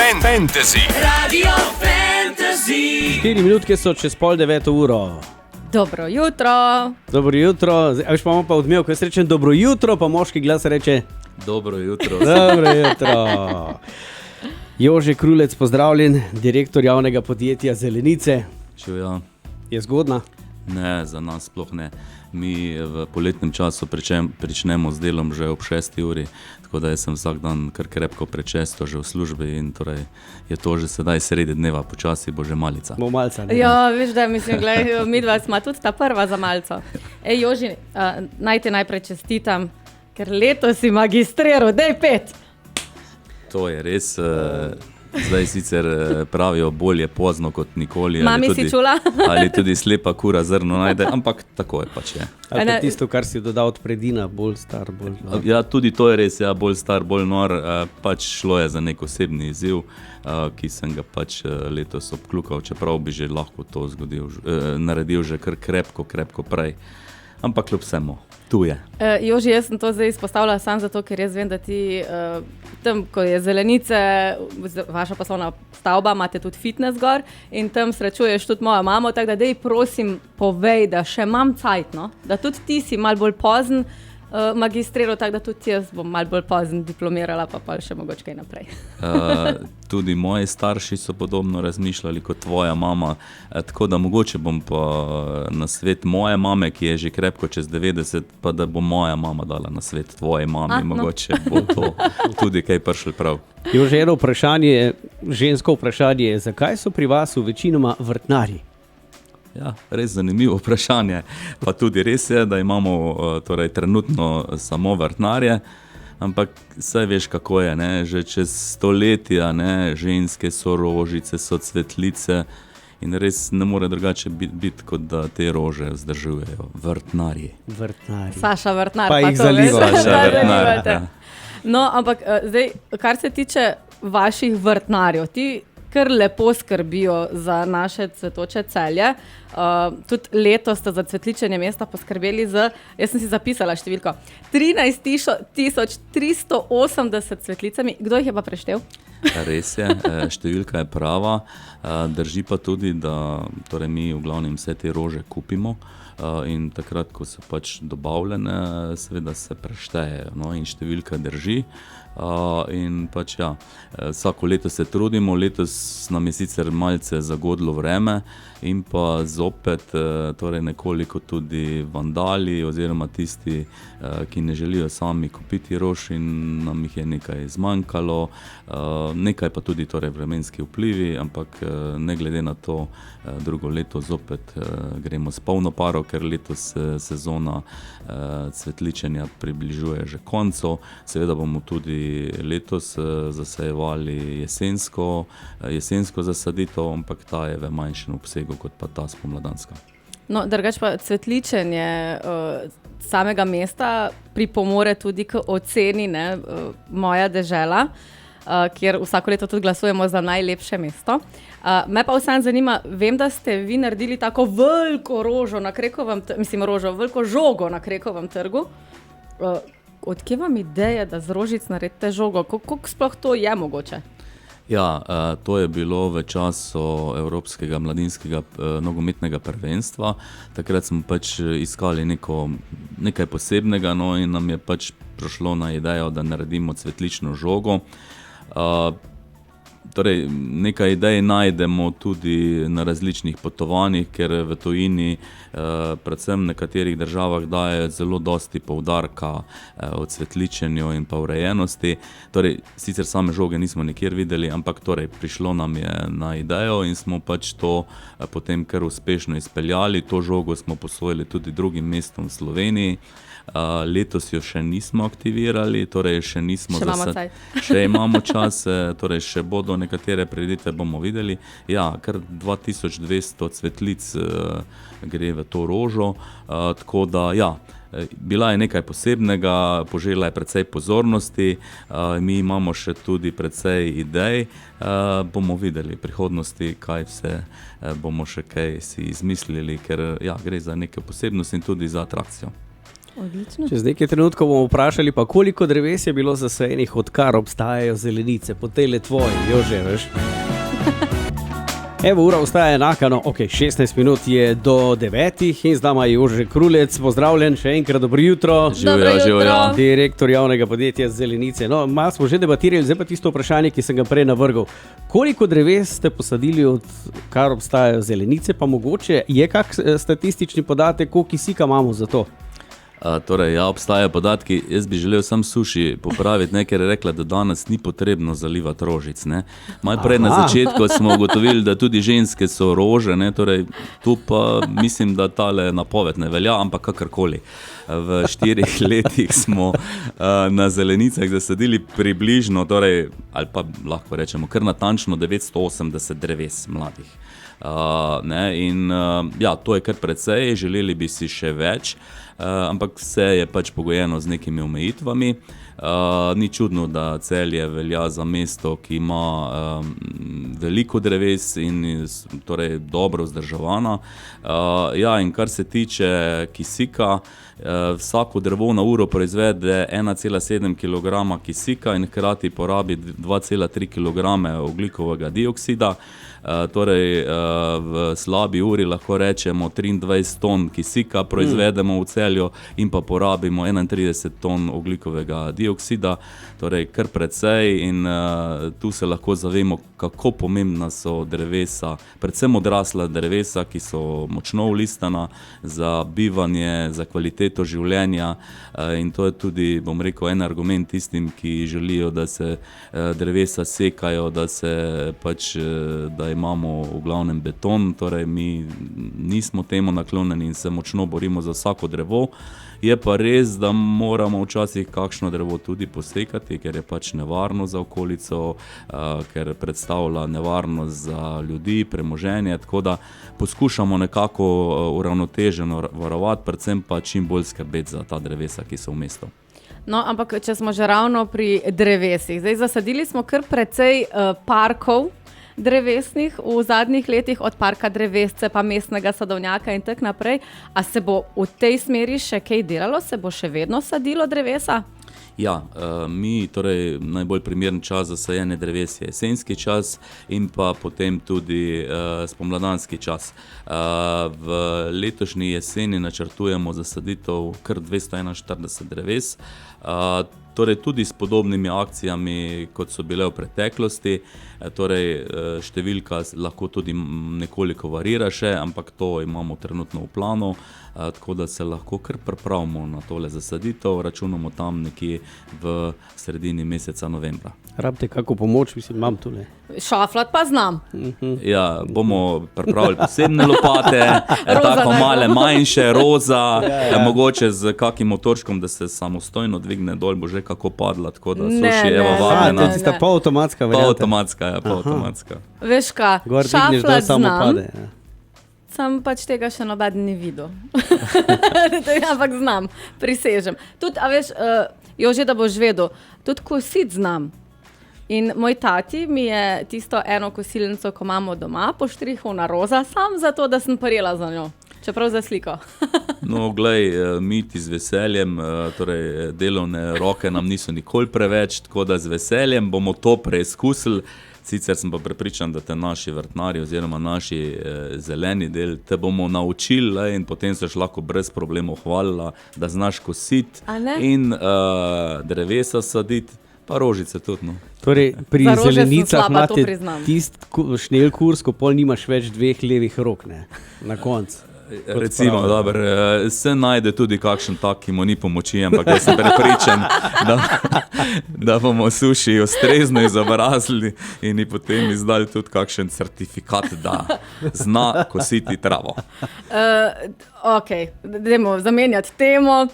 Fantasy. Radio Fantasy. 4 minutke so čez 8:30. Dobro jutro. Dobro jutro. A veš, imamo pa odmev, ko jaz rečem dobro jutro, pa moški glas reče Dobro jutro. dobro jutro. Jože Krulec, pozdravljen, direktor javnega podjetja Zelenice. Čuja. Je zgodna? Ne, za nas sploh ne. Mi v poletnem času pričnemo z delom že ob 6. uri, tako da sem vsak dan kar krepko prečesto že v službi in torej je to že sedaj sredi dneva, počasi bo že malica. Bo malca, ne? Ja, veš, da mislim, gledaj, midva smo tudi ta prva za malco. Ej, Joži, naj te najprej čestitam, ker letos si magistriral, dej 5. To je res, zdaj sicer pravijo bolje pozno kot nikoli. Mami si čula? Ali tudi slepa kura zrno najde, ampak tako je pač je. Ali pa tisto, kar si dodal od predina, bolj star, bolj nor. Ja, tudi to je res, ja, bolj star, bolj nor, pač šlo je za nek osebni izziv, ki sem ga pač letos obkljukal, čeprav bi že lahko to naredil že kar krepko prej. Ampak kljub vsemu, tu je. Joži, jaz sem to zdaj izpostavila samo zato, ker jaz vem, da ti tam, ko je Zelenice, vaša poslovna stavba, imate tudi fitness gor in tam srečuješ tudi mojo mamo, tako da dej prosim povej, da še imam cajt, no? Da tudi ti si malo bolj pozen magistriral, tako da tudi jaz bom malo bolj pozen diplomirala, pa še mogoče kaj naprej. Tudi moji starši so podobno razmišljali kot tvoja mama, tako da mogoče bom pa na svet moje mame, ki je že krepko čez 90, pa da bo moja mama dala na svet tvoje mami, mogoče bo to tudi kaj prišlo prav. Jože, eno vprašanje, žensko vprašanje, zakaj so pri vas večinoma vrtnarji? Ja, res zanimivo vprašanje, pa tudi res je, da imamo torej, trenutno samo vrtnarje, ampak saj veš, kako je, ne? Že čez stoletja, ne? Ženske so rožice, so cvetlice in res ne more drugače biti, kot da te rože vzdržujejo vrtnarji. Saša Vrtnar, pa jih to zaliva. veš, Saša da Vrtnar, zalivate. ja. No, ampak zdaj, kar se tiče vaših vrtnarjev, ti kar lepo skrbijo za naše cvetoče Celje. Tudi letos ste za cvetličenje mesta poskrbeli jaz sem si zapisala številko, 13.380 cvetlicami. Kdo jih je pa preštel? Res je, številka je prava, drži pa tudi, da torej mi v glavnem vse te rože kupimo in takrat, ko so pač dobavljene, seveda se preštejejo, no, in številka drži. In pač ja, vsako leto se trudimo, letos nam je sicer malce zagodlo vreme in pa zopet torej nekoliko tudi vandali oziroma tisti, ki ne želijo sami kupiti rož in nam jih je nekaj zmanjkalo, nekaj pa tudi torej vremenski vplivi, ampak ne glede na to, drugo leto zopet gremo s polno paro, ker letos sezona cvetličenja približuje že koncu. Seveda bomo tudi letos zasajevali jesensko zasaditev, ampak ta je v manjšem obsegu kot pa ta spomladanska. No, drugače pa cvetličenje samega mesta pripomore tudi k oceni, ne, Moja dežela, kjer vsako leto tudi glasujemo za najlepše mesto. Me pa vsem zanima, vem, da ste vi naredili tako veliko rožo na Krekovem, veliko žogo na Krekovem trgu. Od kje vam ideja, da z rožic naredite žogo? Kako sploh to je mogoče? Ja, to je bilo v času Evropskega mladinskega nogometnega prvenstva. Takrat smo pač iskali nekaj posebnega, no, in nam je pač prišlo na idejo, da naredimo cvetlično žogo. Torej, nekaj idej najdemo tudi na različnih potovanjih, ker v tujini, predvsem v nekaterih državah, daje zelo dosti poudarka o cvetličenju in pa urejenosti. Torej, sicer same žoge nismo nikjer videli, ampak torej, prišlo nam je na idejo in smo pač to potem kar uspešno izpeljali. To žogo smo posvojili tudi drugim mestom v Sloveniji. Letos jo še nismo aktivirali, torej še imamo čas, torej še bodo nekatere prireditve, bomo videli. Ja, kar 2200 cvetlic gre v to rožo, tako da ja, bila je nekaj posebnega, požela je precej pozornosti, mi imamo še tudi precej idej, bomo videli v prihodnosti, kaj vse bomo še kaj si izmislili, ker ja, gre za neke posebnosti in tudi za atrakcijo. Odlično. Čez nekaj trenutkov bomo vprašali, pa koliko dreves je bilo zasajenih, odkar obstajajo zelenice, po tej tvoji, Jože, veš. Evo, ura ostaja enaka, no, ok, 16 minut je do 9 in z nama je Jože Krulec, pozdravljen, še enkrat dobro jutro. Živijo. Direktor javnega podjetja Zelenice. No, malo smo že debatirali, zdaj pa tisto vprašanje, ki sem ga prej navrgal. Koliko dreves ste posadili, odkar obstajajo zelenice, pa mogoče je kak statistični podatek, koliko kisika imamo za to? Torej, ja, obstajajo podatki. Jaz bi želel sam suši popraviti, ne, ker je rekla, da danes ni potrebno zalivati rožic. Malo prej na začetku smo ugotovili, da tudi ženske so rože, ne, torej, tu pa mislim, da tale napoved ne velja, ampak kakorkoli. V 4 letih smo na zelenicah zasadili približno, torej, ali pa lahko rečemo kar natančno 980 dreves mladih. Ja, to je kar precej, želeli bi si še več, ampak vse je pač pogojeno z nekimi omejitvami. Ni čudno, da Celje velja za mesto, ki ima veliko dreves in torej dobro vzdrževano. Ja, in kar se tiče kisika, vsako drevo na uro proizvede 1,7 kg kisika in hkrati porabi 2,3 kg ogljikovega dioksida. Torej v slabi uri lahko rečemo 23 ton kisika proizvedemo v Celju in pa porabimo 31 ton ogljikovega dioksida, torej kar precej in tu se lahko zavemo, kako pomembna so drevesa, predvsem odrasla drevesa, ki so močno ulistana za bivanje, za kvaliteto življenja in to je tudi, bom rekel, en argument tistim, ki želijo, da se drevesa sekajo, da se pač, da imamo v glavnem beton, torej mi nismo temu naklonjeni in se močno borimo za vsako drevo. Je pa res, da moramo včasih kakšno drevo tudi posekati, ker je pač nevarno za okolico, ker predstavlja nevarnost za ljudi, premoženje, tako da poskušamo nekako uravnoteženo varovati, predvsem pa čim bolj skrbeti za ta drevesa, ki so v mestu. No, ampak če smo že ravno pri drevesih, zdaj zasadili smo kar precej parkov drevesnih v zadnjih letih, od parka Drevesce pa mestnega sadovnjaka in tak naprej. A se bo v tej smeri še kaj delalo? Se bo še vedno sadilo drevesa? Ja, mi torej najbolj primeren čas za sajenje dreves je jesenski čas in pa potem tudi spomladanski čas. V letošnji jeseni načrtujemo zasaditev kar 241 dreves, torej tudi s podobnimi akcijami, kot so bile v preteklosti. Torej številka lahko tudi nekoliko varira še, ampak to imamo trenutno v planu, tako da se lahko kar pripravimo na tole zasaditev, računamo tam nekje v sredini meseca novembra. Rabite kako pomoč, mislim, imam tule. Šaflat pa znam. Ja, bomo pripravili posebne lopate, tako male, manjše, roza, mogoče z kakim motorčkom, da se samostojno dvigne dol, bo že kako padla, tako da suši, evo, vabljena. To je tista polautomatska varianta. Polautomatska. Veš kaj, Gor dvigneš, da šaflat samo znam, pade. sam pač tega še nobeden ni videl. Ampak znam, prisežem. Tudi, a veš, Jože, da boš vedel, tudi kosit znam. In moj tati mi je tisto eno kosilnico, ko imamo doma, poštrihal na roza, sam zato, da sem prijela za njo. Čeprav za sliko. No, glej, mi ti z veseljem, torej delovne roke nam niso nikoli preveč, tako da z veseljem bomo to preizkusili. Sicer sem pa prepričan, da te naši vrtnari oziroma naši zeleni del te bomo naučili in potem se lahko brez problemov hvalila, da znaš kositi in drevesa saditi, pa rožice tudi. No. Torej, pri zelenicah slaba, imate tisti šnelkurs, ko pol nimaš več 2 levih rok, ne, na koncu. Recimo, dobro, se najde tudi kakšen tak, ki mu ni pomoči, ampak jaz sem prepričan, da bomo suši ustrezno izobrazili in potem izdali tudi kakšen certifikat, da zna kositi travo. Ok, dajmo zamenjati temo.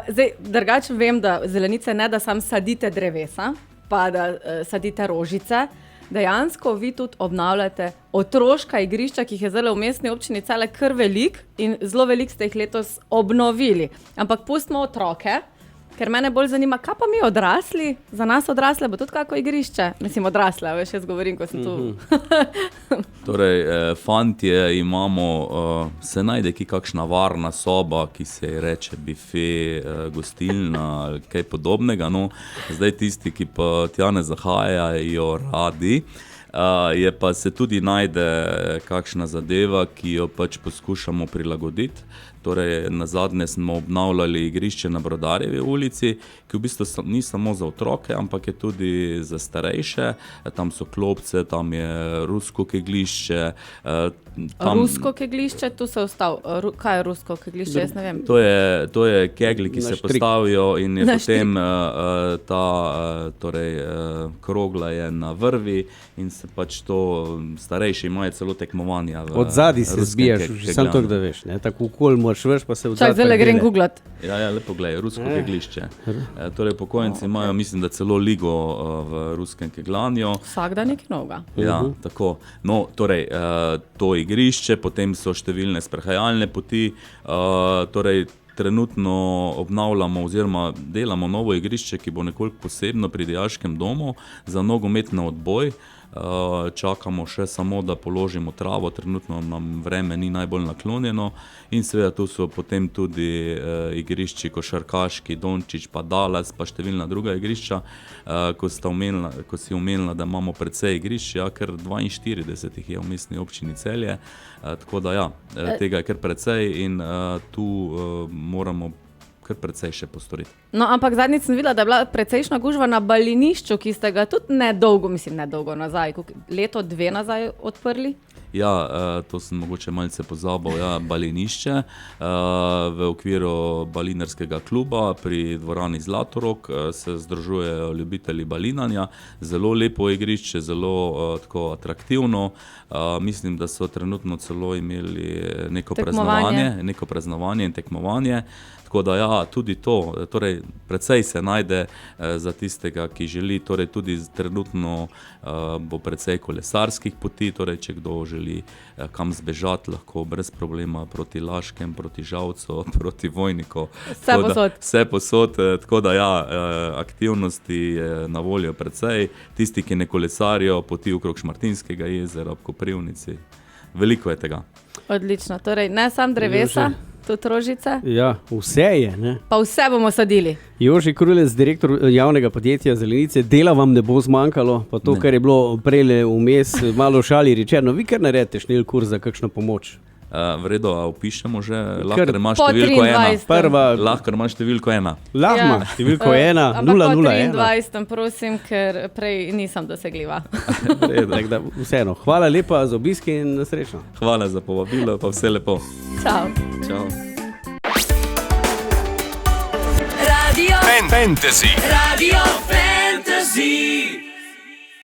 Zdaj, drugače vem, da zelenice ne, da sam sadite drevesa, pa da sadite rožice. Dejansko vi tudi obnavljate otroška igrišča, ki jih je zdaj v mestni občini Celje kar velik in zelo veliko ste jih letos obnovili. Ampak pustimo otroke, Ker mene bolj zanima, kaj pa mi odrasli, za nas odrasle bo tudi kako igrišče. Mislim, odrasle, veš, jaz govorim, ko sem tu. Torej, fantje imamo, se najde ki kakšna varna soba, ki se ji reče bife, gostilna ali kaj podobnega. No, zdaj tisti, ki pa tja ne zahajajo radi, je pa se tudi najde kakšna zadeva, ki jo pač poskušamo prilagoditi. Torej, nazadnje smo obnavljali igrišče na Brodarjevi ulici, ki v bistvu ni samo za otroke, ampak je tudi za starejše. Tam so klopce, tam je rusko kegljišče. Rusko kegljišče, tu se ostal. Kaj je rusko kegljišče, jaz ne vem. To je kegli, ki se postavijo in je potem ta krogla je na vrvi in se pač to starejši imajo celo tekmovanja. Od zadaj se zbijaš, samo to, da veš, ne? Tako okol moraš vrš, pa se Čak, zdaj grem googlat. Ja, lepo gledaj, rusko keglišče. Torej, pokojnici imajo, mislim, da celo ligo v ruskem keglanju. Vsak dan nekaj novega. Ja, tako. No, torej, to igrišče, potem so številne sprehajalne poti, torej trenutno obnavljamo oziroma delamo novo igrišče, ki bo nekoliko posebno pri dijaškem domu za nogometni odboj. Čakamo še samo, da položimo travo, trenutno nam vreme ni najbolj naklonjeno in seveda tu so potem tudi igrišči košarkaški, Dončić, pa Dallas, pa številna druga igrišča, ko si omenila, da imamo precej igrišč, kar 42 jih je v mestni občini Celje, tako da tega je kar precej in tu moramo kar precej še postoriti. No, ampak zadnjič sem videla, da je bila precejšna gužva na balinišču, ki ste ga tudi nedolgo nazaj, leto, 2 nazaj odprli. Ja, to sem mogoče malce pozabil, balinišče v okviru balinarskega kluba pri dvorani Zlatorog se združujejo ljubitelji balinanja, zelo lepo igrišče, zelo tako atraktivno, mislim, da so trenutno celo imeli neko praznovanje in tekmovanje. Tako da tudi to, torej precej se najde za tistega, ki želi, torej tudi trenutno bo precej kolesarskih poti, torej če kdo želi kam zbežati, lahko brez problema proti Laškem, proti Žalcu, proti Vojniku. Vse posod, tako da aktivnosti je na voljo precej. Tisti, ki ne kolesarijo, poti okrog Šmartinskega jezera ob Koprivnici. Veliko je tega. Odlično, torej ne samo drevesa, tudi rožice. Ja, vse je, ne? Pa vse bomo sadili. Joži Krulec, direktor javnega podjetja Zelenice, dela vam ne bo zmanjkalo, pa to, kar je bilo prejle vmes, malo šali rečeno, vi kar naredite šnel kurs za kakšno pomoč? V redu, a upišemo že, lahko ima številko 1. Lahko ima številko 1. Lahko ima številko 1, 001. Ampak po 23, prosim, ker prej nisem dosegljiva. Vseeno, hvala lepa za obisk in srečno. Hvala za povabilo, pa vse lepo. Čau. Radio Fantasy.